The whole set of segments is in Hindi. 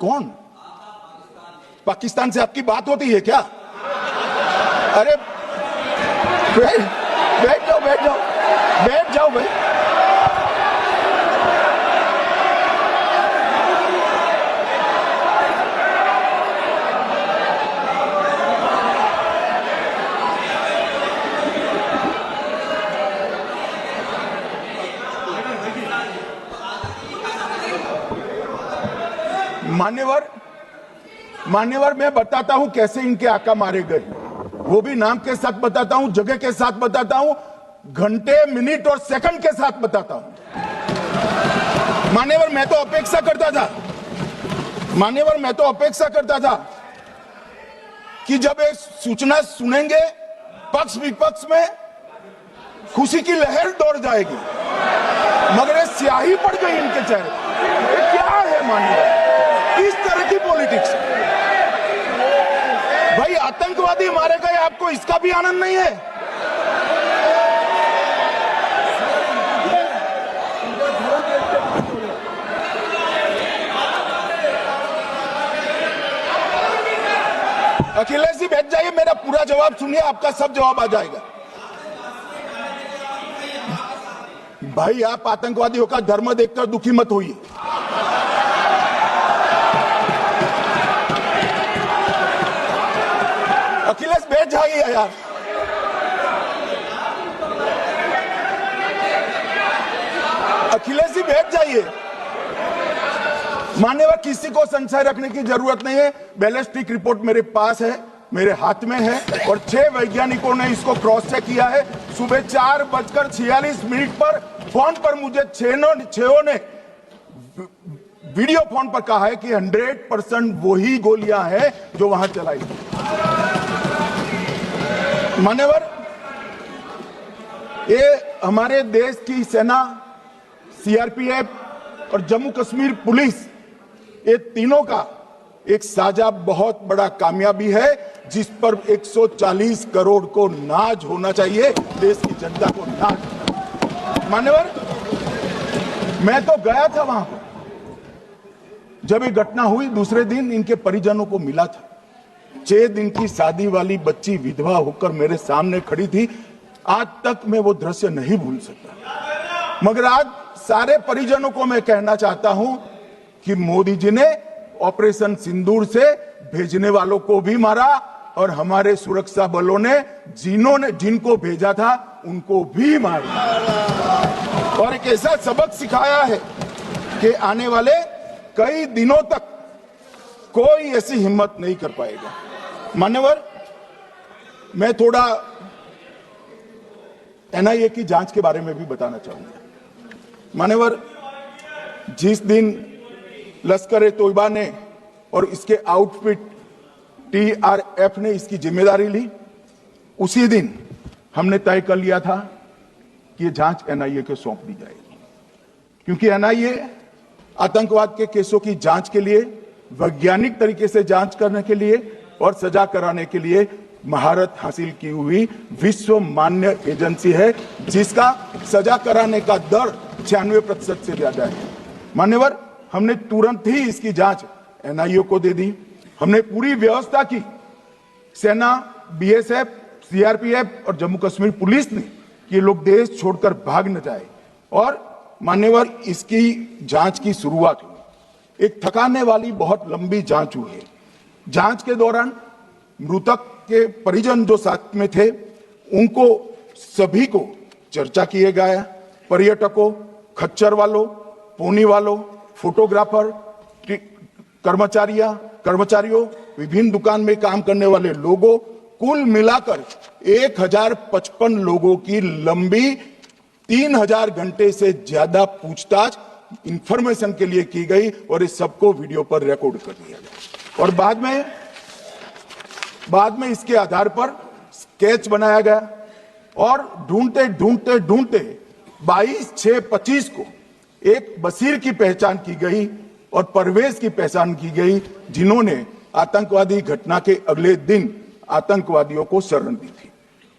कौन? पाकिस्तान से आपकी बात होती है क्या? अरे बैठ जाओ भाई। मान्यवर मैं बताता हूं कैसे इनके आका मारे गए, वो भी नाम के साथ बताता हूं, जगह के साथ बताता हूं, घंटे, मिनट और सेकंड के साथ बताता हूं। मान्यवर मैं तो अपेक्षा करता था कि जब एक सूचना सुनेंगे पक्ष विपक्ष में खुशी की लहर दौड़ जाएगी, मगर ये स्याही पड़ गई इनके चेहरे। ये क्या है मान्यवर? इस तरह की पॉलिटिक्स? भाई आतंकवादी मारे गए, आपको इसका भी आनंद नहीं है? अखिलेश जी बैठ जाइए, मेरा पूरा जवाब सुनिए, आपका सब जवाब आ जाएगा। भाई आप आतंकवादियों का धर्म देखकर दुखी मत होइए। अखिलेश बैठ जाइए यार। अखिलेश जी बैठ जाइए। मान्यवर किसी को संशय रखने की जरूरत नहीं है, बैलिस्टिक रिपोर्ट मेरे पास है, मेरे हाथ में है, और 6 वैज्ञानिकों ने इसको क्रॉस चेक किया है। सुबह 4:46 पर फोन पर मुझे 6 ने वीडियो फोन पर कहा है कि 100% वही गोलियां हैं जो वहां चलाई। मान्यवर ये हमारे देश की सेना, सीआरपीएफ और जम्मू कश्मीर पुलिस, ये तीनों का एक साझा बहुत बड़ा कामयाबी है, जिस पर 140 करोड़ को नाज होना चाहिए, देश की जनता को नाज। मान्यवर मैं तो गया था वहां पर जब ये घटना हुई, दूसरे दिन इनके परिजनों को मिला था। 6 दिन की शादी वाली बच्ची विधवा होकर मेरे सामने खड़ी थी। आज तक मैं वो दृश्य नहीं भूल सकता। मगर आज सारे परिजनों को मैं कहना चाहता हूं कि मोदी जी ने ऑपरेशन सिंदूर से भेजने वालों को भी मारा, और हमारे सुरक्षा बलों ने जिनको भेजा था उनको भी मारा, और एक ऐसा सबक सिखाया है कि आने वाले कई दिनों तक कोई ऐसी हिम्मत नहीं कर पाएगा। मान्यवर मैं थोड़ा एनआईए की जांच के बारे में भी बताना चाहूंगा। मान्यवर जिस दिन लश्कर-ए-तोयबा ने और इसके आउटफिट टीआरएफ ने इसकी जिम्मेदारी ली, उसी दिन हमने तय कर लिया था कि ये जांच एनआईए को सौंप दी जाएगी, क्योंकि एनआईए आतंकवाद के केसों की जांच के लिए, वैज्ञानिक तरीके से जांच करने के लिए और सजा कराने के लिए महारत हासिल की हुई विश्व मान्य एजेंसी है, जिसका सजा कराने का दर 96% से ज्यादा है। मान्यवर हमने तुरंत ही इसकी जांच एनआईए को दे दी। हमने पूरी व्यवस्था की, सेना, बीएसएफ, सीआरपीएफ और जम्मू कश्मीर पुलिस ने, कि ये लोग देश छोड़कर भाग न जाए। और मान्यवर इसकी जांच की शुरुआत हुई। एक थकाने वाली बहुत लंबी जांच हुई है। जांच के दौरान मृतक के परिजन जो साथ में थे, उनको सभी को चर्चा किए गया। पर्यटकों, खच्चर वालों, पोनी वालों, फोटोग्राफर, कर्मचारियों, विभिन्न दुकान में काम करने वाले लोगों, कुल मिलाकर 1055 लोगों की लंबी 3000 घंटे से ज्यादा पूछताछ इंफॉर्मेशन के लिए की गई, और इस सबको वीडियो पर रिकॉर्ड कर लिया गया। और बाद में इसके आधार पर स्केच बनाया गया, और ढूंढते 22/6/25 को एक बशीर की पहचान की गई और परवेज की पहचान की गई, जिन्होंने आतंकवादी घटना के अगले दिन आतंकवादियों को शरण दी थी।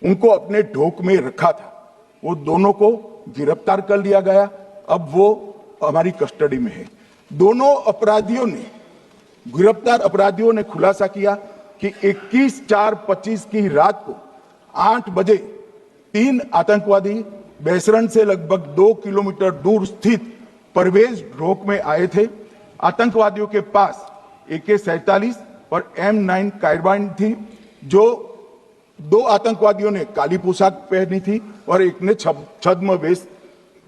उनको अपने ढोक में रखा था। वो दोनों को गिरफ्तार कर लिया गया। अब वो हमारी कस्टडी में है। दोनों अपराधियों ने गिरफ्तार अपराधियों ने खुलासा किया कि 21/4/25 की रात को 8 बजे 3 आतंकवादी बेसरन से लगभग 2 किलोमीटर दूर स्थित परवेज ढोक में आए थे। आतंकवादियों के पास AK-47 और M9 कार्बाइन थी। जो 2 आतंकवादियों ने काली पोशाक पहनी थी और एक ने छद्म वेश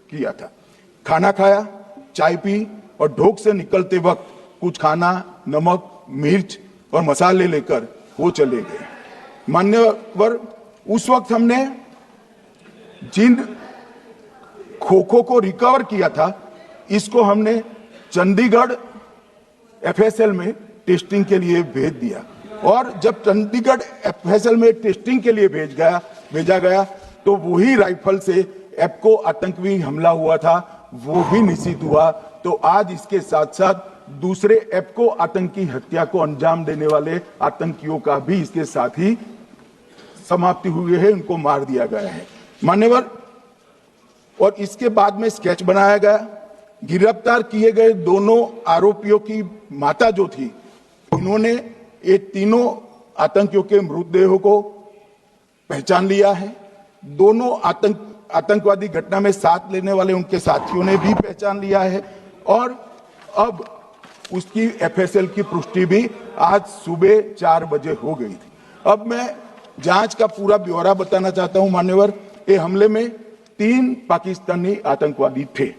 किया था। खाना खाया, चाय पी और ढोक से निकलते वक्त कुछ खाना, नमक, मिर्च और मसाले लेकर वो चले गए। मान्यवर, उस वक्त हमने जिन खोखो को रिकवर किया था, इसको हमने चंडीगढ़ FSL में टेस्टिंग के लिए भेज दिया और जब चंडीगढ़ FSL में टेस्टिंग के लिए भेजा गया तो वही राइफल से एप्को आतंकी हमला हुआ था, वो भी निश्चित हुआ। तो आज इसके साथ साथ दूसरे एप्को आतंकी हत्या को अंजाम देने वाले आतंकियों का भी इसके साथ ही समाप्ति हुई है, उनको मार दिया गया है। मान्यवर, और इसके बाद में स्केच बनाया गया। गिरफ्तार किए गए दोनों आरोपियों की माता जो थी, उन्होंने ये तीनों आतंकियों के मृतदेहों को पहचान लिया है। दोनों आतंकवादी घटना में साथ लेने वाले उनके साथियों ने भी पहचान लिया है और अब उसकी FSL की पुष्टि भी आज सुबह 4 बजे हो गई थी। अब मैं जांच का पूरा ब्यौरा बताना चाहता हूं। मान्यवर, ये हमले में 3 पाकिस्तानी आतंकवादी थे।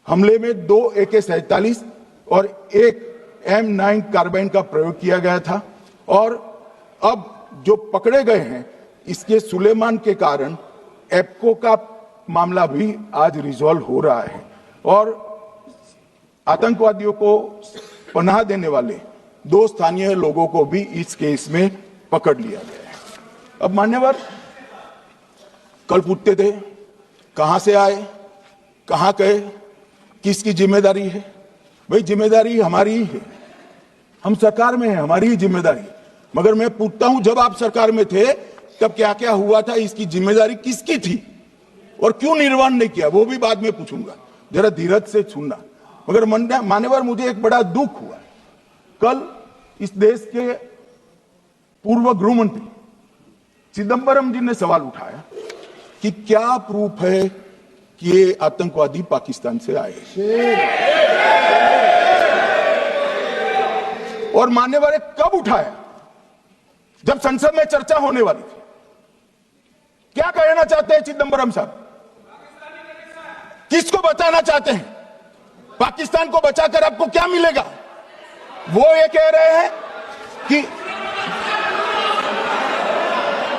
हमले में 2 AK-47 और 1 M9 कार्बाइन का प्रयोग किया गया था और अब जो पकड़े गए हैं, इसके सुलेमान के कारण एप्को का मामला भी आज रिजॉल्व हो रहा है और आतंकवादियों को पनाह देने वाले 2 स्थानीय लोगों को भी इस केस में पकड़ लिया गया है। अब मान्यवर, कल पूछते थे कहां से आए, कहां गए, किसकी जिम्मेदारी है। भाई, जिम्मेदारी हमारी ही है, हम सरकार में हैं, हमारी ही जिम्मेदारी। मगर मैं पूछता हूं, जब आप सरकार में थे तब क्या क्या हुआ था, इसकी जिम्मेदारी किसकी थी और क्यों निर्वहन नहीं किया, वो भी बाद में पूछूंगा, जरा धीरज से सुनना। मगर मान्यवर, मुझे एक बड़ा दुख हुआ। कल इस देश के पूर्व गृह मंत्री चिदंबरम जी ने सवाल उठाया कि क्या प्रूफ है कि ये आतंकवादी पाकिस्तान से आए। और मान्यवर, कब उठाया? जब संसद में चर्चा होने वाली थी। क्या कहना चाहते हैं चिदंबरम साहब? किसको बताना चाहते हैं? पाकिस्तान को बचाकर आपको क्या मिलेगा? वो ये कह रहे हैं कि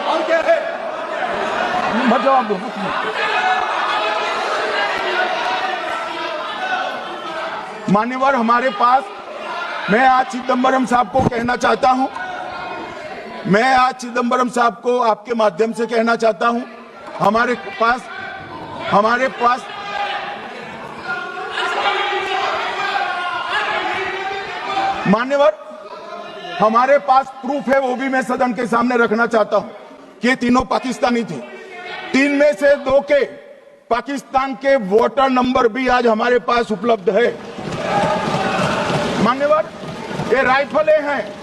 और क्या है, मत जवाब दो। मान्यवर, हमारे पास, मैं आज चिदंबरम साहब को कहना चाहता हूं, मैं आज चिदंबरम साहब को आपके माध्यम से कहना चाहता हूं, हमारे पास मान्यवर, हमारे पास प्रूफ है, वो भी मैं सदन के सामने रखना चाहता हूं कि ये तीनों पाकिस्तानी थे। 3 में से 2 के पाकिस्तान के वोटर नंबर भी आज हमारे पास उपलब्ध है। मान्यवर, ये राइफलें हैं,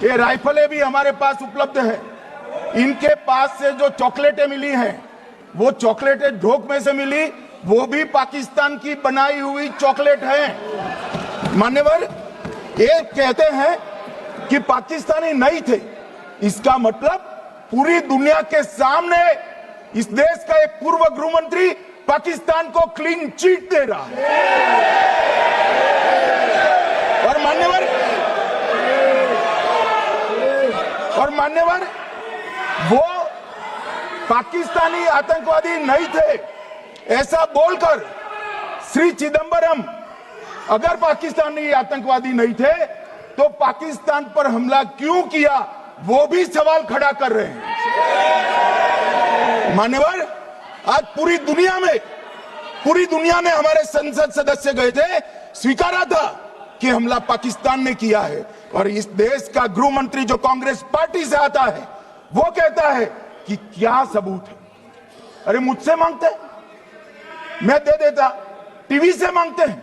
ये राइफलें भी हमारे पास उपलब्ध है। इनके पास से जो चॉकलेटें मिली हैं, वो चॉकलेटें ढोक में से मिली, वो भी पाकिस्तान की बनाई हुई चॉकलेट है। मान्यवर, ये कहते हैं कि पाकिस्तानी नहीं थे, इसका मतलब पूरी दुनिया के सामने इस देश का एक पूर्व गृह मंत्री पाकिस्तान को क्लीन चिट दे रहा है। और मान्यवर, वो पाकिस्तानी आतंकवादी नहीं थे ऐसा बोलकर श्री चिदंबरम, अगर पाकिस्तानी आतंकवादी नहीं थे तो पाकिस्तान पर हमला क्यों किया, वो भी सवाल खड़ा कर रहे हैं। मान्यवर, आज पूरी दुनिया में हमारे संसद सदस्य गए थे, स्वीकारा था कि हमला पाकिस्तान ने किया है। और इस देश का गृह मंत्री जो कांग्रेस पार्टी से आता है, वो कहता है कि क्या सबूत है। अरे, मुझसे मांगते हैं, मैं दे देता, टीवी से मांगते हैं,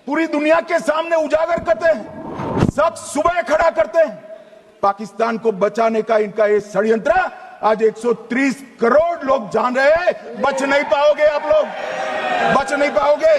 पूरी दुनिया के सामने उजागर करते हैं, सब सुबह खड़ा करते हैं। पाकिस्तान को बचाने का इनका ये षड्यंत्र आज 130 करोड़ लोग जान रहे हैं। बच नहीं पाओगे आप लोग, बच नहीं पाओगे।